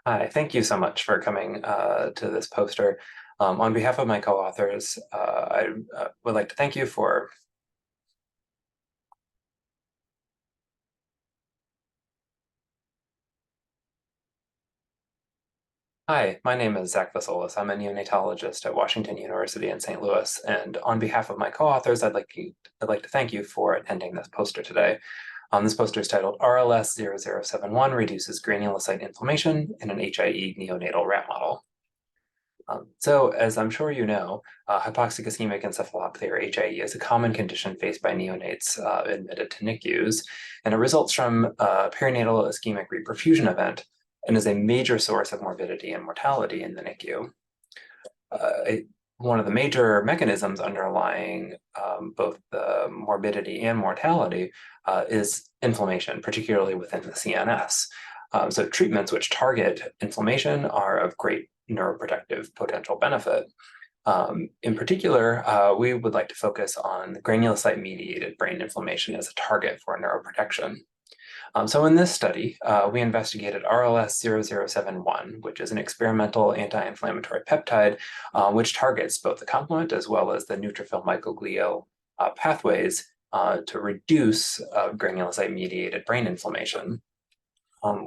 Hi, thank you so much for coming to this poster. On behalf of my co-authors, I would like to thank you for Hi, my name is Zach Vasolis. I'm a neonatologist at Washington University in St. Louis, and on behalf of my co-authors, I'd like to thank you for attending this poster today. This poster is titled RLS0071 Reduces Granulocyte Inflammation in an HIE Neonatal Rat Model. So, as I'm sure you know, hypoxic ischemic encephalopathy, or HIE, is a common condition faced by neonates admitted to NICUs, and it results from a perinatal ischemic reperfusion event and is a major source of morbidity and mortality in the NICU. One of the major mechanisms underlying both the morbidity and mortality is inflammation, particularly within the CNS. So treatments which target inflammation are of great neuroprotective potential benefit. In particular, we would like to focus on granulocyte-mediated brain inflammation as a target for neuroprotection. So in this study, we investigated RLS0071, which is an experimental anti-inflammatory peptide, which targets both the complement as well as the neutrophil microglial pathways to reduce granulocyte-mediated brain inflammation.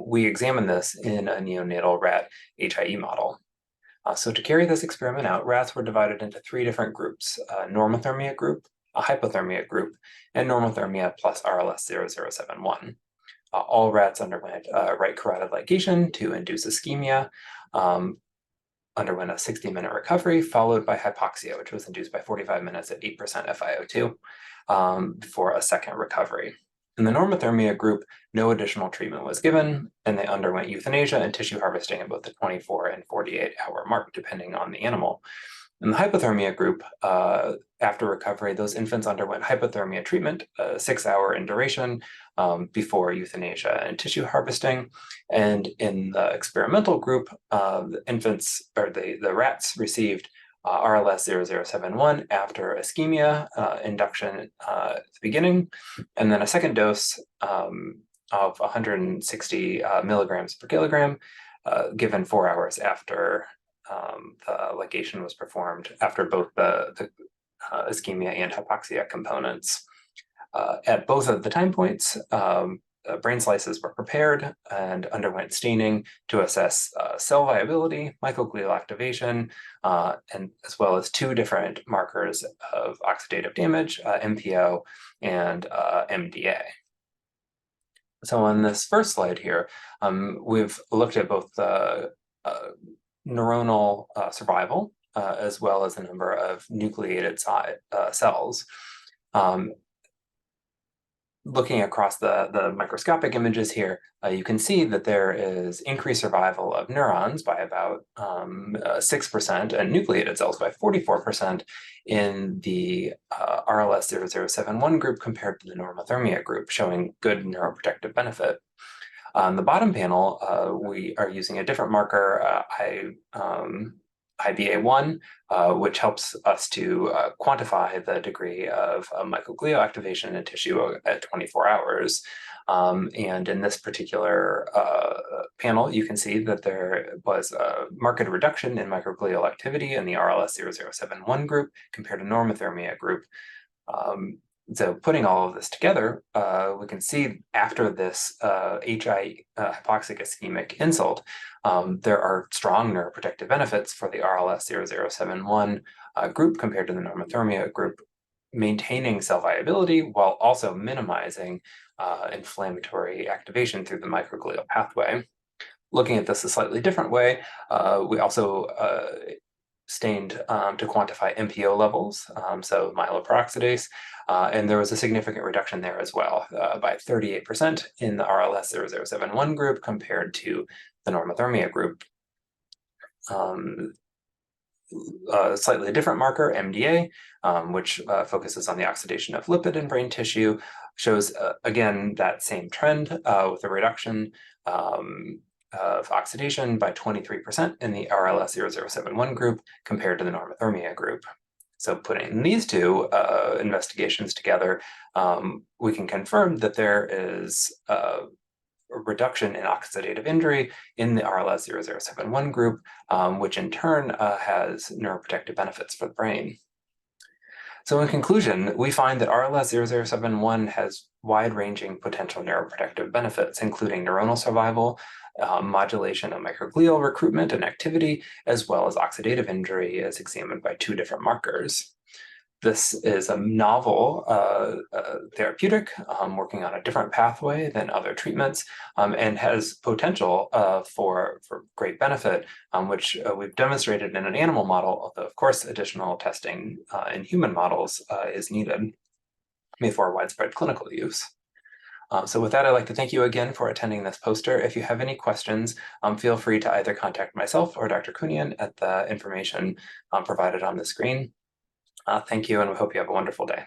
We examined this in a neonatal rat HIE model. So to carry this experiment out, rats were divided into three different groups: a normothermia group, a hypothermia group, and normothermia plus RLS0071. All rats underwent right carotid ligation to induce ischemia, underwent a 60-minute recovery, followed by hypoxia, which was induced by 45 minutes at 8% FiO2 for a second recovery. In the normothermia group, no additional treatment was given, and they underwent euthanasia and tissue harvesting at both the 24 and 48-hour mark, depending on the animal. In the hypothermia group, after recovery, those infants underwent hypothermia treatment, 6 hour in duration, before euthanasia and tissue harvesting. And in the experimental group, the rats received RLS0071 after ischemia induction at the beginning, and then a second dose of 160 milligrams per kilogram given 4 hours after the ligation was performed, after both the ischemia and hypoxia components. At both of the time points, brain slices were prepared and underwent staining to assess cell viability, microglial activation, and as well as two different markers of oxidative damage, MPO and MDA. So on this first slide here, we've looked at both the neuronal survival as well as the number of nucleated cells. Looking across the microscopic images here, you can see that there is increased survival of neurons by about 6% and nucleated cells by 44% in the RLS0071 group compared to the normothermia group, showing good neuroprotective benefit. On the bottom panel, we are using a different marker, IBA1, which helps us to quantify the degree of microglial activation in tissue at 24 hours. And in this particular panel, you can see that there was a marked reduction in microglial activity in the RLS0071 group compared to normothermia group. So putting all of this together, we can see after this HI hypoxic ischemic insult, there are strong neuroprotective benefits for the RLS0071 group compared to the normothermia group, maintaining cell viability while also minimizing inflammatory activation through the microglial pathway. Looking at this a slightly different way, we also stained to quantify MPO levels, so myeloperoxidase, and there was a significant reduction there as well, by 38% in the RLS0071 group compared to the normothermia group. A slightly different marker, MDA, which focuses on the oxidation of lipid in brain tissue, shows again that same trend with a reduction of oxidation by 23% in the RLS0071 group compared to the normothermia group. So putting these two investigations together, we can confirm that there is reduction in oxidative injury in the RLS-0071 group, which in turn has neuroprotective benefits for the brain. So in conclusion, we find that RLS-0071 has wide-ranging potential neuroprotective benefits, including neuronal survival, modulation of microglial recruitment and activity, as well as oxidative injury as examined by 2 different markers. This is a novel therapeutic working on a different pathway than other treatments, and has potential for great benefit, which we've demonstrated in an animal model, although of course additional testing in human models is needed before widespread clinical use. So with that, I'd like to thank you again for attending this poster. If you have any questions, feel free to either contact myself or Dr. Kunian at the information provided on the screen. Thank you, and we hope you have a wonderful day.